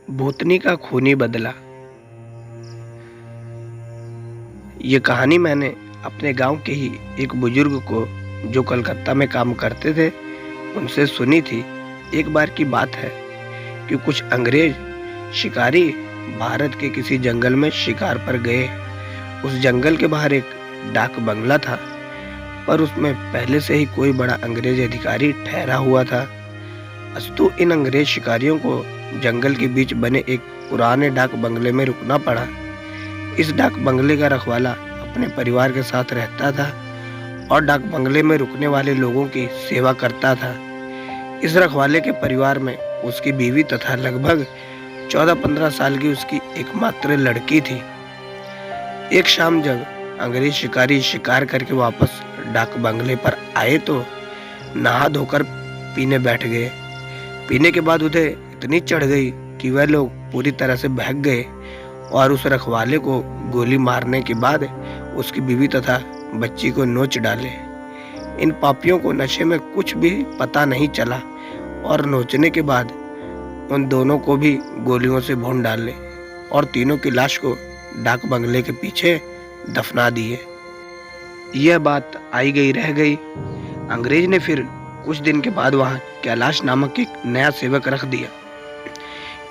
भूतनी का खूनी बदला। ये कहानी मैंने अपने गांव के ही एक बुजुर्ग को, जो कलकत्ता में काम करते थे, उनसे सुनी थी। एक बार की बात है कि कुछ अंग्रेज शिकारी भारत के किसी जंगल में शिकार पर गए। उस जंगल के बाहर एक डाक बंगला था, पर उसमें पहले से ही कोई बड़ा अंग्रेज अधिकारी ठहरा हुआ था। अस्तु इन अंग्रेज शिकारियों को जंगल के बीच बने एक पुराने डाक बंगले में रुकना पड़ा। इस डाक बंगले का रखवाला अपने परिवार के साथ रहता था और डाक बंगले में रुकने वाले लोगों की सेवा करता था। इस रखवाले के परिवार में उसकी बीवी तथा लगभग 14-15 साल की उसकी एकमात्र लड़की थी। एक शाम जब अंग्रेज शिकारी शिकार करके वापस डाक बंगले पर आए तो नहा धोकर पीने बैठ गए। पीने के बाद उन्हें इतनी चढ़ गई कि वह लोग पूरी तरह से बहक गए और उस रखवाले को गोली मारने के बाद उसकी बीवी तथा बच्ची को नोच डाले। इन पापियों को नशे में कुछ भी पता नहीं चला और नोचने के बाद उन दोनों को भी गोलियों से भून डाले और तीनों की लाश को डाक बंगले के पीछे दफना दिए। यह बात आई गई रह गई। अंग्रेज ने फिर कुछ दिन के बाद वहां कैलाश नामक एक नया सेवक रख दिया।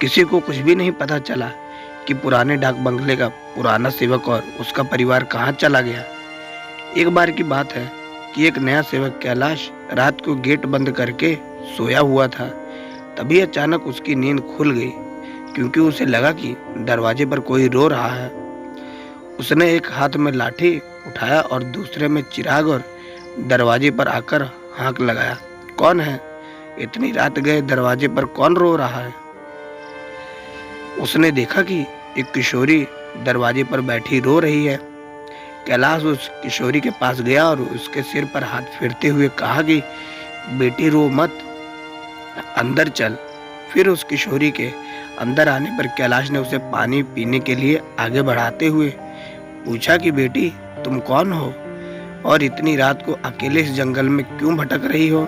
किसी को कुछ भी नहीं पता चला कि पुराने डाक बंगले का पुराना सेवक और उसका परिवार कहाँ चला गया। एक बार की बात है कि एक नया सेवक कैलाश रात को गेट बंद करके सोया हुआ था। तभी अचानक उसकी नींद खुल गई, क्योंकि उसे लगा कि दरवाजे पर कोई रो रहा है। उसने एक हाथ में लाठी उठाया और दूसरे में चिराग और दरवाजे पर आकर हाँक लगाया, कौन है? इतनी रात गए दरवाजे पर कौन रो रहा है? उसने देखा कि एक किशोरी दरवाजे पर बैठी रो रही है। कैलाश उस किशोरी के पास गया और उसके सिर पर हाथ फेरते हुए कहा कि बेटी रो मत, अंदर चल। फिर उस किशोरी के अंदर आने पर कैलाश ने उसे पानी पीने के लिए आगे बढ़ाते हुए पूछा कि बेटी तुम कौन हो और इतनी रात को अकेले इस जंगल में क्यों भटक रही हो?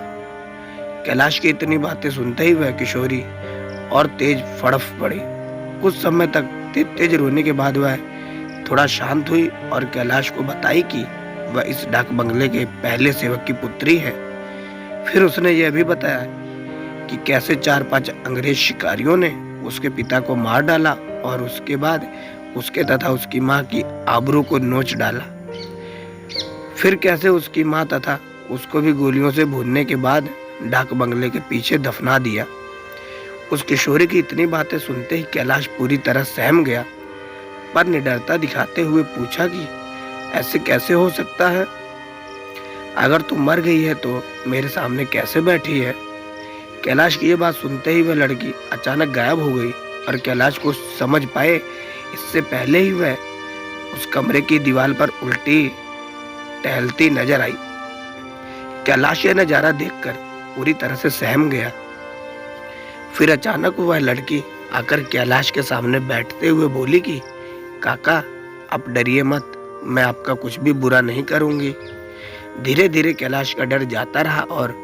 कैलाश की इतनी बातें सुनते ही वह किशोरी और तेज फड़फ पड़ी। कुछ समय तक तेज रोने के बाद वह थोड़ा शांत हुई और कैलाश को बताई कि वह इस डाक बंगले के पहले सेवक की पुत्री है। फिर उसने यह भी बताया कि कैसे 4-5 अंग्रेज शिकारियों ने उसके पिता को मार डाला और उसके बाद उसके तथा उसकी माँ की आबरू को नोच डाला। फिर कैसे उसकी माँ तथा उसको भी गोलियों से भूनने के बाद डाक बंगले के पीछे दफना दिया। उस किशोरी की इतनी बातें सुनते ही कैलाश पूरी तरह सहम गया, पर निडरता दिखाते हुए पूछा कि ऐसे कैसे हो सकता है? अगर तू मर गई है तो मेरे सामने कैसे बैठी है? कैलाश की यह बात सुनते ही वह लड़की अचानक गायब हो गई और कैलाश को समझ पाए इससे पहले ही वह उस कमरे की दीवार पर उल्टी टहलती नजर आई। कैलाश यह नजारा देखकर पूरी तरह से सहम गया। फिर अचानक वह लड़की आकर कैलाश के सामने बैठते हुए बोली कि काका आप डरिए मत, मैं आपका कुछ भी बुरा नहीं करूंगी। धीरे धीरे कैलाश का डर जाता रहा और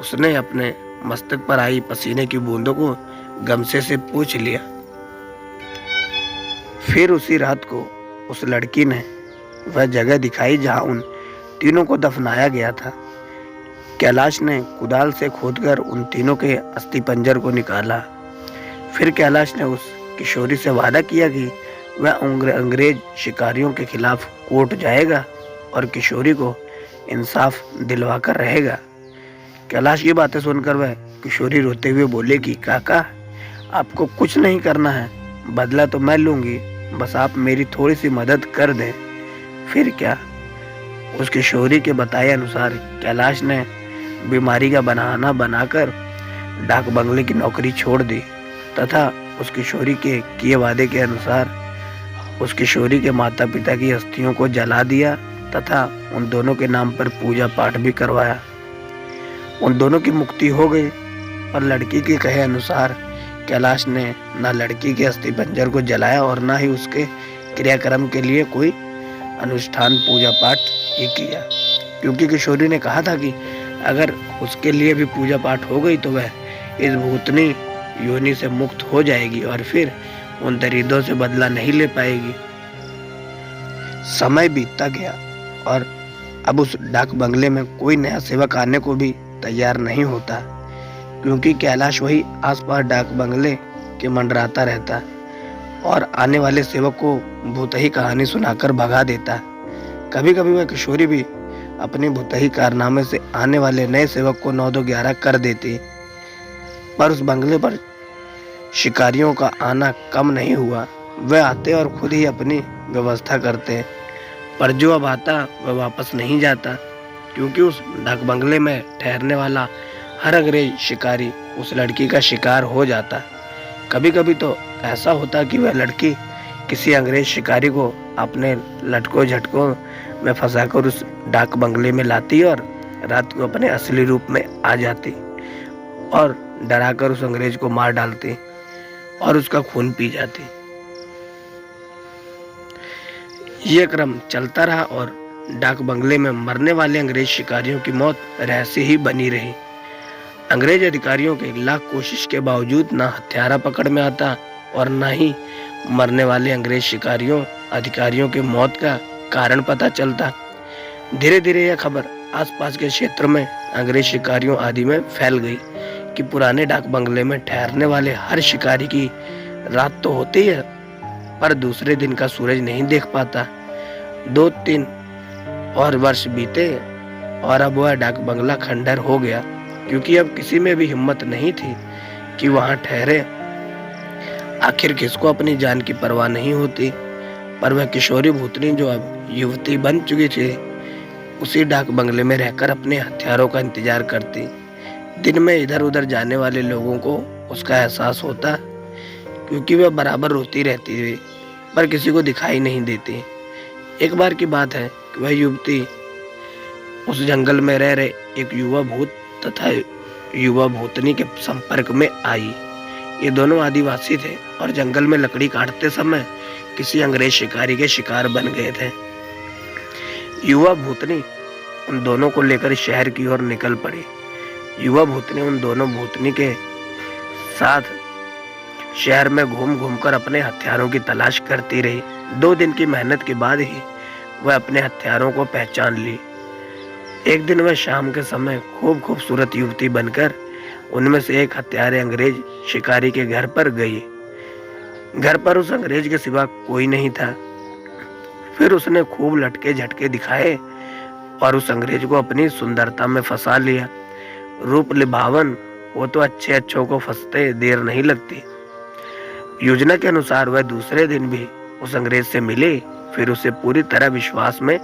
उसने अपने मस्तक पर आई पसीने की बूंदों को गमछे से पोंछ लिया। फिर उसी रात को उस लड़की ने वह जगह दिखाई जहां उन तीनों को दफनाया गया था। कैलाश ने कुदाल से खोदकर उन तीनों के अस्थि पंजर को निकाला। फिर कैलाश ने उस किशोरी से वादा किया कि वह अंग्रेज शिकारियों के खिलाफ कोर्ट जाएगा और किशोरी को इंसाफ दिलवाकर रहेगा। कैलाश की बातें सुनकर वह किशोरी रोते हुए बोले कि काका आपको कुछ नहीं करना है, बदला तो मैं लूंगी, बस आप मेरी थोड़ी सी मदद कर दें। फिर क्या? उस किशोरी के बताए अनुसार कैलाश ने बीमारी का बहाना बनाकर डाक बंगले की नौकरी छोड़ दी तथा उस किशोरी के किए वादे के अनुसार उस किशोरी के माता पिता की अस्थियों को जला दिया तथा उन दोनों के नाम पर पूजा पाठ भी करवाया। उन दोनों की मुक्ति हो गई और लड़की के कहे अनुसार कैलाश ने ना लड़की के अस्थि पंजर को जलाया और ना ही उसके क्रियाक्रम के लिए कोई अनुष्ठान पूजा पाठ ही किया, क्योंकि किशोरी ने कहा था कि अगर उसके लिए भी पूजा पाठ हो गई तो वह इस भूतनी योनि से मुक्त हो जाएगी और फिर उन दरिद्रों से बदला नहीं ले पाएगी। समय बीतता गया और अब उस डाक बंगले में कोई नया सेवक आने को भी तैयार नहीं होता, क्योंकि कैलाश वही आसपास डाक बंगले के मंडराता रहता और आने वाले सेवक को भूतही कहानी सुनाकर भगा देता। कभी कभी वह किशोरी भी अपने भूतही कारनामे से आने वाले नए सेवक को 9-2-11 कर देती। पर उस बंगले पर शिकारियों का आना कम नहीं हुआ। वह आते और खुद ही अपनी व्यवस्था करते, पर जो अब आता वह वापस नहीं जाता, क्योंकि उस डाक बंगले में ठहरने वाला हर अंग्रेज शिकारी उस लड़की का शिकार हो जाता। कभी कभी तो ऐसा होता कि वह लड़की किसी अंग्रेज शिकारी को अपने लटकों झटकों में फंसाकर उस डाक बंगले में लाती और रात को अपने असली रूप में आ जाती और डराकर उस अंग्रेज को मार डालती और उसका खून पी जाती। यह क्रम चलता रहा और डाक बंगले में मरने वाले अंग्रेज शिकारियों की मौत रहस्य ही बनी रही। अंग्रेज अधिकारियों के लाख कोशिश के बावजूद ना हत्यारा पकड़ में आता और ना ही मरने वाले अंग्रेज शिकारियों अधिकारियों के मौत का कारण पता चलता। धीरे धीरे यह खबर आसपास के क्षेत्र में अंग्रेज शिकारियों आदि में फैल गई कि पुराने डाक बंगले में ठहरने वाले हर शिकारी की रात तो होती है, पर दूसरे दिन का सूरज नहीं देख पाता। 2-3 और वर्ष बीते और अब वह डाक बंगला खंडर हो गया, क्योंकि अब किसी में भी हिम्मत नहीं थी कि वहां ठहरे। आखिर किसको अपनी जान की परवाह नहीं होती। पर वह किशोरी भूतनी जो अब युवती बन चुकी थी, उसी डाक बंगले में रहकर अपने हथियारों का इंतजार करती। दिन में इधर उधर जाने वाले लोगों को उसका एहसास होता, क्योंकि वह बराबर रोती रहती थी पर किसी को दिखाई नहीं देती। एक बार की बात है कि वह युवती उस जंगल में रह रहे एक युवा भूत तथा युवा भूतनी के संपर्क में आई। ये दोनों आदिवासी थे और जंगल में लकड़ी काटते समय किसी अंग्रेज शिकारी के शिकार बन गए थे। युवा भूतनी उन दोनों को लेकर शहर की ओर निकल पड़ी। युवा भूतनी उन दोनों भूतनी के साथ शहर में घूम घूमकर अपने हथियारों की तलाश करती रही। 2 दिन की मेहनत के बाद ही वह अपने हथियारों को पहचान ली। एक दिन वह शाम के समय खूब खूबसूरत युवती बनकर उनमें से एक हत्यारे अंग्रेज शिकारी के घर पर गई। घर पर उस अंग्रेज के सिवा कोई नहीं था। फिर उसने खूब लटके झटके दिखाए और उस अंग्रेज को अपनी सुंदरता में फंसा लिया। रूप लिभावन वो तो अच्छे अच्छों को फंसते देर नहीं लगती। योजना के अनुसार वह दूसरे दिन भी उस अंग्रेज से मिले। फिर उसे पूरी तरह विश्वास में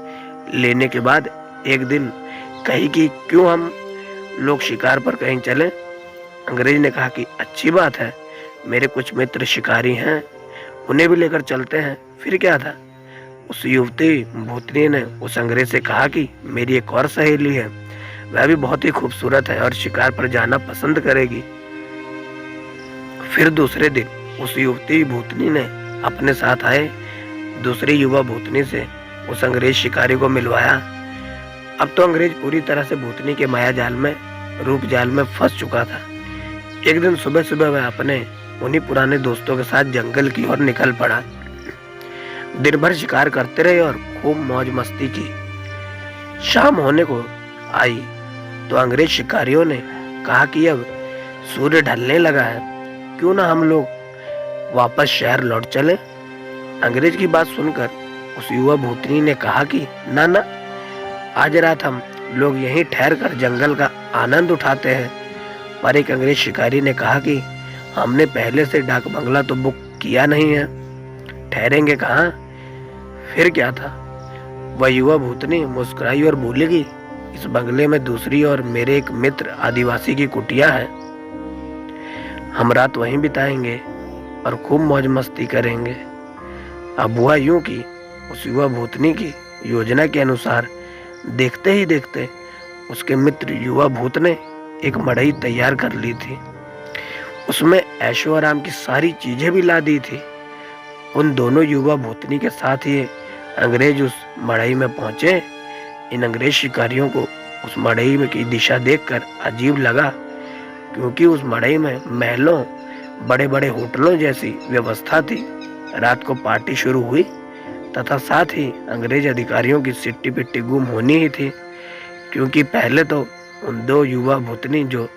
लेने के बाद एक दिन कही कि क्यों हम लोग शिकार पर कहीं चलें। अंग्रेज ने कहा कि अच्छी बात है, मेरे कुछ मित्र शिकारी हैं, उन्हें भी लेकर चलते हैं। फिर क्या था, उस युवती भूतनी ने उस अंग्रेज से कहा कि मेरी एक और सहेली है, वह भी बहुत ही खूबसूरत है और शिकार पर जाना पसंद करेगी। फिर दूसरे दिन उस युवती भूतनी ने अपने साथ आए दूसरी युवा भूतनी से उस अंग्रेज शिकारी को मिलवाया। अब तो अंग्रेज पूरी तरह से भूतनी के माया जाल में रूप जाल में फंस चुका था। एक दिन सुबह सुबह वह अपने उन्हीं पुराने दोस्तों के साथ जंगल की ओर निकल पड़ा। दिन भर शिकार करते रहे और खूब मौज मस्ती की। शाम होने को आई तो अंग्रेज शिकारियों ने कहा कि अब सूर्य ढलने लगा है, क्यों ना हम लोग वापस शहर लौट चले। अंग्रेज की बात सुनकर उस युवा भूतनी ने कहा कि ना, आज रात हम लोग यहीं ठहर कर जंगल का आनंद उठाते हैं। पर एक अंग्रेज शिकारी ने कहा कि हमने पहले से डाक बंगला तो बुक किया नहीं है, ठहरेंगे कहाँ। फिर क्या था, वह युवा भूतनी मुस्कुराई और बोली कि इस बंगले में दूसरी और मेरे एक मित्र आदिवासी की कुटिया है, हम रात वहीं बिताएंगे और खूब मौज मस्ती करेंगे। अब हुआ यूं कि उस युवा भूतनी की योजना के अनुसार देखते ही देखते उसके मित्र युवा भूत ने एक मड़ई तैयार कर ली थी। उसमें ऐशो आराम की सारी चीजें भी ला दी थी। उन दोनों युवा भूतनी के साथ ही अंग्रेज उस मड़ई में पहुंचे। इन अंग्रेज शिकारियों को उस मड़ई में की दिशा देखकर अजीब लगा, क्योंकि उस मड़ई में महलों बड़े बड़े होटलों जैसी व्यवस्था थी। रात को पार्टी शुरू हुई तथा साथ ही अंग्रेज अधिकारियों की सिट्टी पिट्टी गुम होनी ही थी, क्योंकि पहले तो उन दो युवा भूतनी जो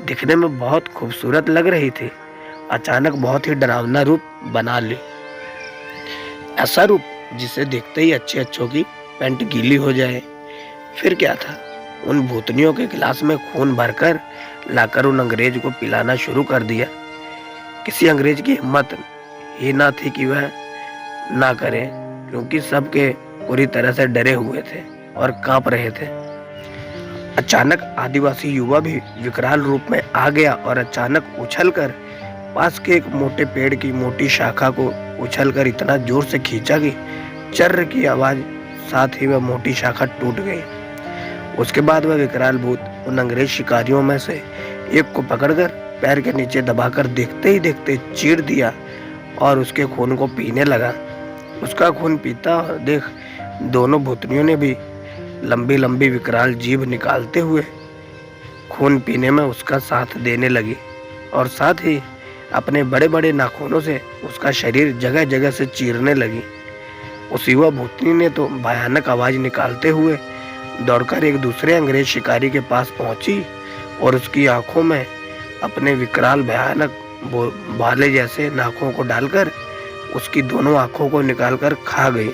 दिखने में बहुत खूबसूरत लग रही थी, अचानक बहुत ही डरावना रूप बना ली। ऐसा रूप जिसे देखते ही अच्छे अच्छों की पैंट गीली हो जाए। फिर क्या था, उन भूतनियों के गिलास में खून भरकर लाकर उन अंग्रेज को पिलाना शुरू कर दिया। किसी अंग्रेज की हिम्मत ही ना थी कि वह ना करे, क्योंकि सबके पूरी तरह से डरे हुए थे और कांप रहे थे। अचानक आदिवासी युवा भी विकराल रूप में आ गया और अचानक उछलकर पास के एक मोटे पेड़ की मोटी शाखा को उछलकर इतना जोर से खींचा कि चर्र की आवाज, साथ ही वह मोटी शाखा टूट गई। उसके बाद वह विकराल भूत उन अंग्रेज शिकारियों में से एक को पकड़कर पैर के नीचे दबाकर देखते ही देखते चीर दिया और उसके खून को पीने लगा। उसका खून पीता देख दोनों भूतनियों ने भी लंबी लंबी विकराल जीभ निकालते हुए खून पीने में उसका साथ देने लगी और साथ ही अपने बड़े बड़े नाखूनों से उसका शरीर जगह जगह से चीरने लगी। उस युवा भूतनी ने तो भयानक आवाज निकालते हुए दौड़कर एक दूसरे अंग्रेज शिकारी के पास पहुंची और उसकी आंखों में अपने विकराल भयानक भाले जैसे नाखों को डालकर उसकी दोनों आंखों को निकालकर खा गई।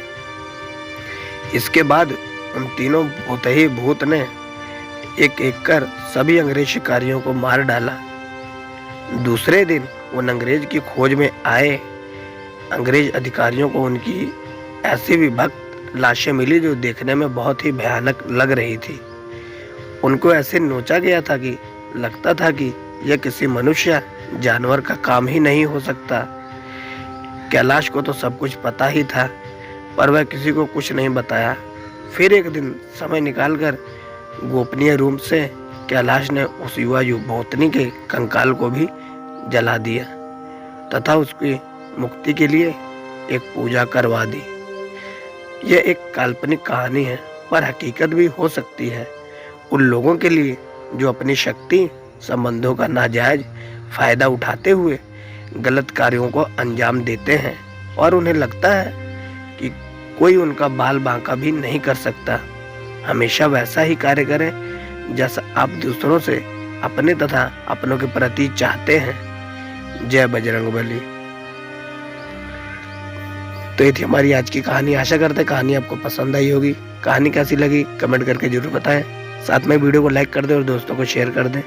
इसके बाद उन तीनों भूतही भूत ने एक एक कर सभी अंग्रेज शिकारियों को मार डाला। दूसरे दिन उन अंग्रेज की खोज में आए अंग्रेज अधिकारियों को उनकी ऐसी विभक्त लाशें मिली जो देखने में बहुत ही भयानक लग रही थी। उनको ऐसे नोचा गया था कि लगता था कि यह किसी मनुष्य जानवर का काम ही नहीं हो सकता। कैलाश को तो सब कुछ पता ही था, पर वह किसी को कुछ नहीं बताया। फिर एक दिन समय निकालकर गोपनीय रूप से कैलाश ने उस युवा भूतनी के कंकाल को भी जला दिया तथा उसकी मुक्ति के लिए एक पूजा करवा दी। यह एक काल्पनिक कहानी है, पर हकीकत भी हो सकती है उन लोगों के लिए जो अपनी शक्ति संबंधों का नाजायज फायदा उठाते हुए गलत कार्यों को अंजाम देते हैं और उन्हें लगता है कि कोई उनका बाल बांका भी नहीं कर सकता। हमेशा वैसा ही कार्य करें जैसा आप दूसरों से अपने तथा अपनों के प्रति चाहते हैं। जय बजरंगबली। तो ये थी हमारी आज की कहानी। आशा करते हैं कहानी आपको पसंद आई होगी। कहानी कैसी लगी कमेंट करके जरूर बताएं। साथ में वीडियो को लाइक कर दें और दोस्तों को शेयर कर दें।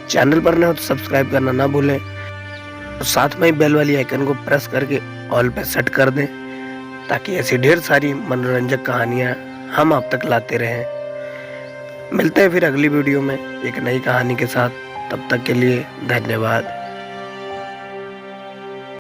चैनल पर नए हो तो सब्सक्राइब करना ना भूलें और साथ में बेल वाली आइकन को प्रेस करके ऑल पे सेट कर दें, ताकि ऐसी ढेर सारी मनोरंजक कहानियां हम आप तक लाते रहें। मिलते हैं फिर अगली वीडियो में एक नई कहानी के साथ। तब तक के लिए धन्यवाद।